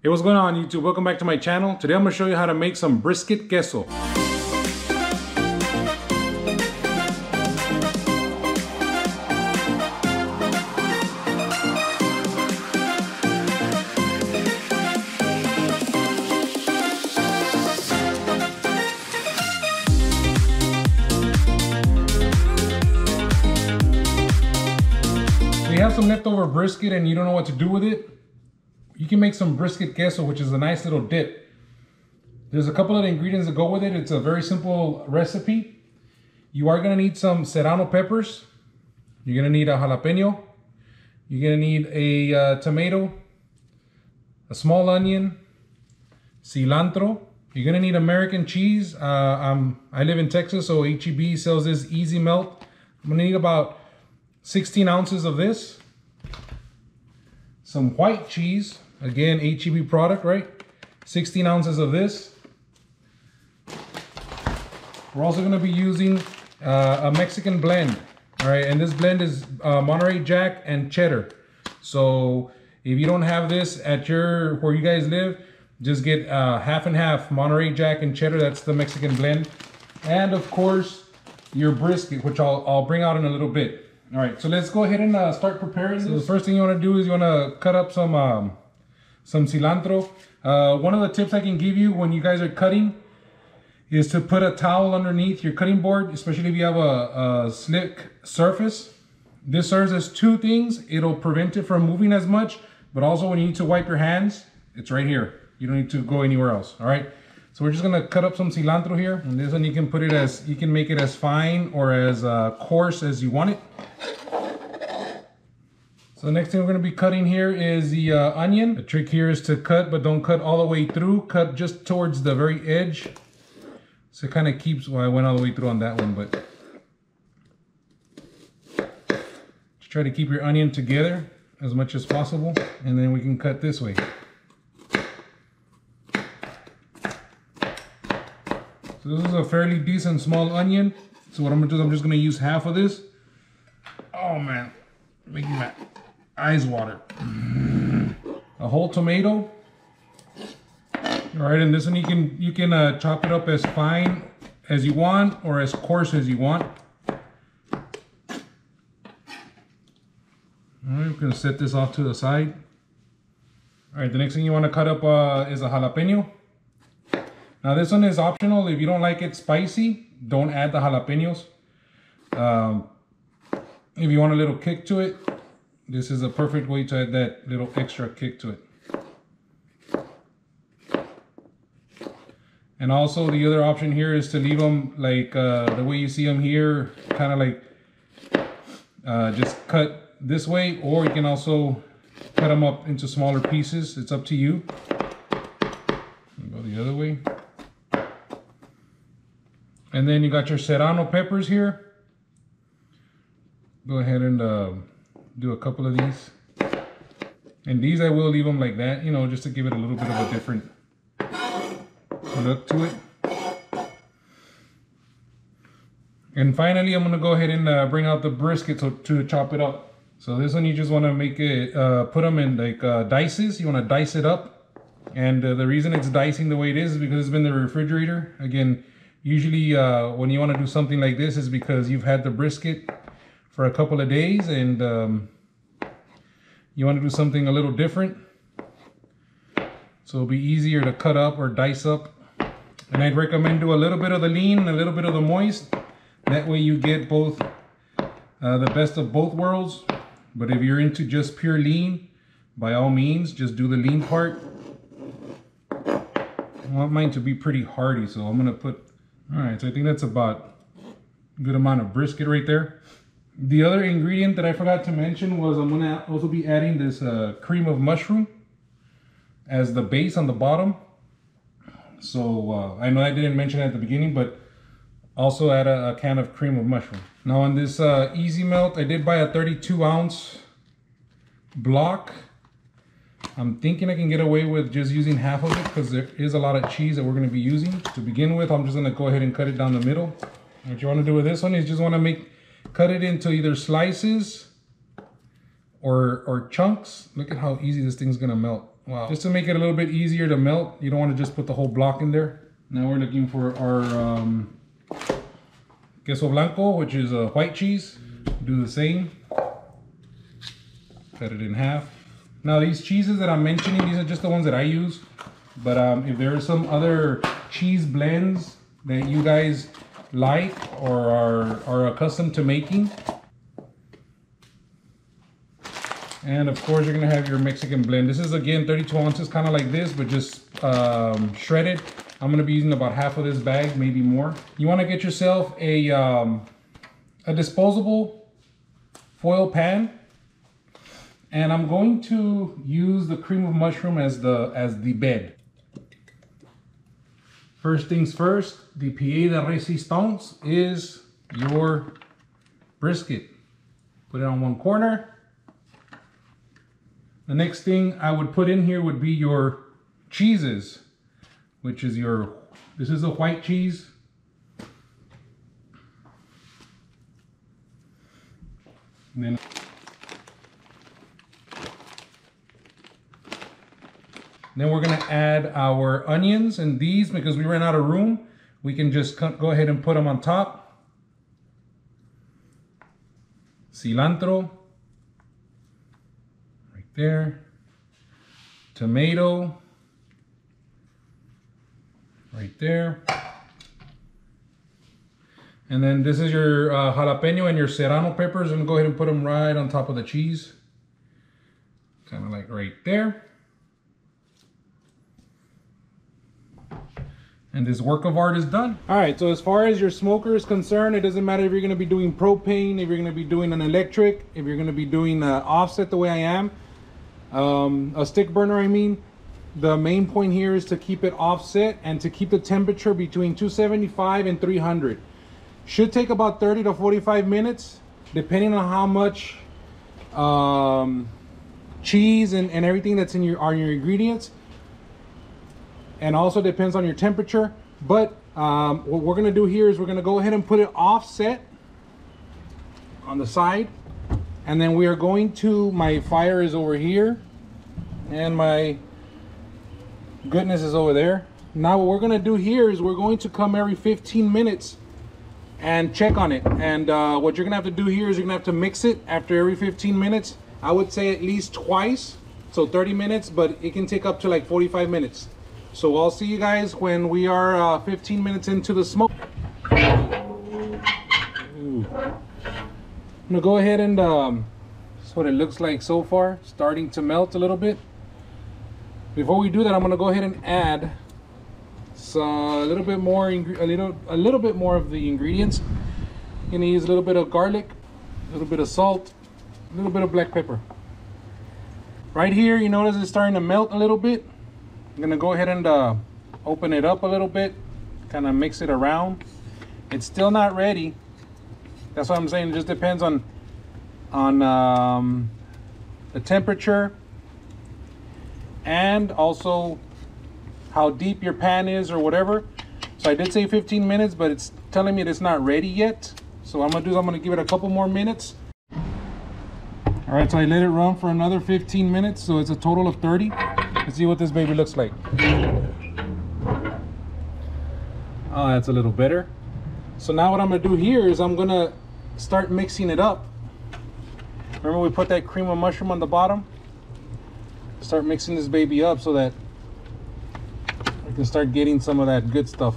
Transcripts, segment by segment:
Hey, what's going on YouTube? Welcome back to my channel. Today I'm going to show you how to make some brisket queso. If you have some leftover brisket and you don't know what to do with it, you can make some brisket queso, which is a nice little dip. There's a couple of ingredients that go with it. It's a very simple recipe. You are gonna need some serrano peppers. You're gonna need a jalapeno. You're gonna need a tomato, a small onion, cilantro. You're gonna need American cheese. I live in Texas, so H-E-B sells this easy melt. I'm gonna need about 16 ounces of this. Some white cheese. Again, H-E-B product, right? 16 ounces of this. We're also going to be using a Mexican blend. All right, and this blend is Monterey Jack and cheddar. So if you don't have this at where you guys live, just get half and half Monterey Jack and cheddar. That's the Mexican blend. And of course, your brisket, which I'll bring out in a little bit. All right, so let's go ahead and start preparing this. So the first thing you want to do is you want to cut up some cilantro. One of the tips I can give you when you guys are cutting is to put a towel underneath your cutting board, especially if you have a slick surface. This serves as two things. It'll prevent it from moving as much, but also when you need to wipe your hands, it's right here. You don't need to go anywhere else, all right? So we're just gonna cut up some cilantro here. And this one you can you can make it as fine or as coarse as you want it. So the next thing we're going to be cutting here is the onion. The trick here is to cut, but don't cut all the way through. Cut just towards the very edge. So it kind of keeps, well, I went all the way through on that one, but just try to keep your onion together as much as possible. And then we can cut this way. So this is a fairly decent small onion. So what I'm going to do is I'm just going to use half of this. Oh man, making my eyes water. A whole tomato. All right, and this one you can chop it up as fine as you want or as coarse as you want. All right, we're gonna set this off to the side. All right, the next thing you want to cut up is a jalapeno. Now this one is optional. If you don't like it spicy, don't add the jalapenos. If you want a little kick to it, this is a perfect way to add that little extra kick to it. And also the other option here is to leave them like the way you see them here, kind of like just cut this way, or you can also cut them up into smaller pieces. It's up to you. Go the other way. And then you got your serrano peppers here. Go ahead and do a couple of these. And these I will leave them like that, you know, just to give it a little bit of a different look to it. And finally, I'm gonna go ahead and bring out the brisket to chop it up. So this one you just wanna make it, put them in like dices. You wanna dice it up. And the reason it's dicing the way it is because it's been in the refrigerator. Again, usually when you wanna do something like this is because you've had the brisket for a couple of days and you want to do something a little different, so it'll be easier to cut up or dice up. And I'd recommend do a little bit of the lean and a little bit of the moist. That way you get both the best of both worlds. But if you're into just pure lean, by all means just do the lean part. I want mine to be pretty hearty, so I'm gonna put, all right, so I think that's about a good amount of brisket right there. The other ingredient that I forgot to mention was I'm gonna also be adding this cream of mushroom as the base on the bottom. So I know I didn't mention it at the beginning, but also add a can of cream of mushroom. Now on this easy melt, I did buy a 32-ounce block. I'm thinking I can get away with just using half of it because there is a lot of cheese that we're gonna be using. To begin with, I'm just gonna go ahead and cut it down the middle. What you wanna do with this one is just wanna cut it into either slices or chunks. Look at how easy this thing's gonna melt. Well, just to make it a little bit easier to melt, you don't want to just put the whole block in there. Now we're looking for our queso blanco, which is a white cheese. Do the same. Cut it in half. Now these cheeses that I'm mentioning, these are just the ones that I use. But if there are some other cheese blends that you guys like or are accustomed to making. And of course, you're gonna have your Mexican blend. This is again 32 ounces, kind of like this, but just shredded. I'm gonna be using about half of this bag, maybe more. You wanna get yourself a disposable foil pan. And I'm going to use the cream of mushroom as the bed. First things first, the pied de resistance is your brisket. Put it on one corner. The next thing I would put in here would be your cheeses, which is this is a white cheese. And then we're gonna add our onions, and these, because we ran out of room, we can just go ahead and put them on top. Cilantro, right there. Tomato, right there. And then this is your jalapeno and your serrano peppers. I'm gonna go ahead and put them right on top of the cheese. Kind of like right there. And this work of art is done. All right, so as far as your smoker is concerned, it doesn't matter if you're gonna be doing propane, if you're gonna be doing an electric, if you're gonna be doing offset the way I am, a stick burner I mean. The main point here is to keep it offset and to keep the temperature between 275 and 300. Should take about 30 to 45 minutes, depending on how much cheese and everything that's in your ingredients. And also depends on your temperature. But what we're gonna do here is we're gonna go ahead and put it offset on the side. And then we are going to, my fire is over here and my goodness is over there. Now what we're gonna do here is we're going to come every 15 minutes and check on it. And what you're gonna have to do here is you're gonna have to mix it after every 15 minutes. I would say at least twice, so 30 minutes, but it can take up to like 45 minutes. So I'll see you guys when we are 15 minutes into the smoke. Ooh. I'm gonna go ahead and that's what it looks like so far, starting to melt a little bit. Before we do that, I'm gonna go ahead and add a little bit more of the ingredients. I'm gonna use a little bit of garlic, a little bit of salt, a little bit of black pepper. Right here, you notice it's starting to melt a little bit. I'm gonna go ahead and open it up a little bit, kind of mix it around. It's still not ready. That's what I'm saying. It just depends on the temperature and also how deep your pan is or whatever. So I did say 15 minutes, but it's telling me that it's not ready yet. So what I'm gonna give it a couple more minutes. All right, so I let it run for another 15 minutes, so it's a total of 30. Let's see what this baby looks like. Oh, that's a little better. So now what I'm gonna do here is I'm gonna start mixing it up. Remember we put that cream of mushroom on the bottom? Start mixing this baby up so that I can start getting some of that good stuff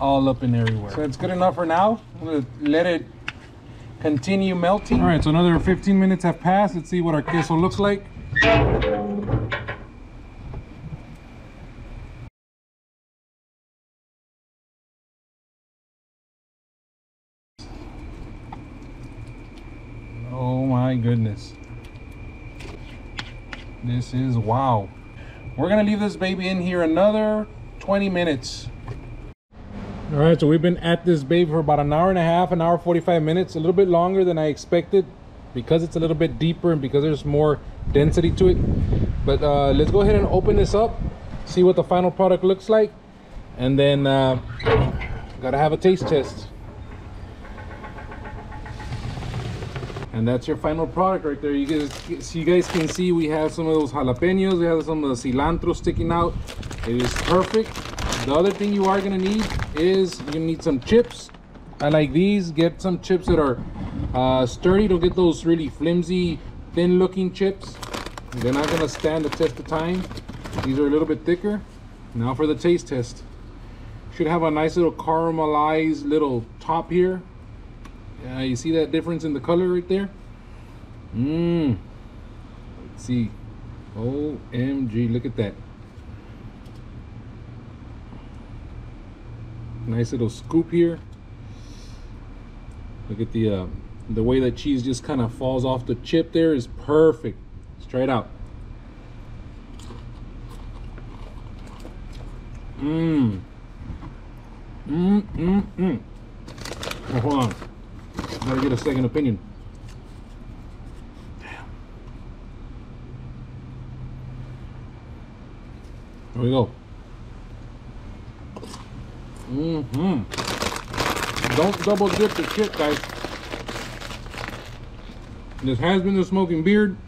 all up and everywhere. So it's good enough for now. I'm gonna let it continue melting. All right, so another 15 minutes have passed. Let's see what our queso looks like. Oh my goodness. This is wow. We're gonna leave this baby in here another 20 minutes. All right, so we've been at this baby for about an hour and a half, an hour 45 minutes, a little bit longer than I expected because it's a little bit deeper and because there's more density to it. But let's go ahead and open this up, see what the final product looks like, and then gotta have a taste test. And that's your final product right there. You guys can see we have some of those jalapenos, we have some of the cilantro sticking out. It is perfect. The other thing you are gonna need is you need some chips. I like these. Get some chips that are sturdy. Don't get those really flimsy, thin looking chips. They're not gonna stand the test of time. These are a little bit thicker. Now for the taste test. Should have a nice little caramelized little top here. You see that difference in the color right there? Let's see. OMG, look at that. Nice little scoop here. Look at the way that cheese just kind of falls off the chip there is perfect. Let's try it out. Oh, hold on. Gotta get a second opinion. Damn. There we go. Don't double dip the chip, guys. This has been the Smoking Beard.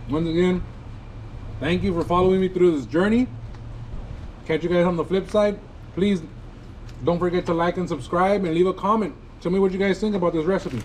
Once again, thank you for following me through this journey. Catch you guys on the flip side. Please don't forget to like and subscribe and leave a comment. Tell me what you guys think about this recipe.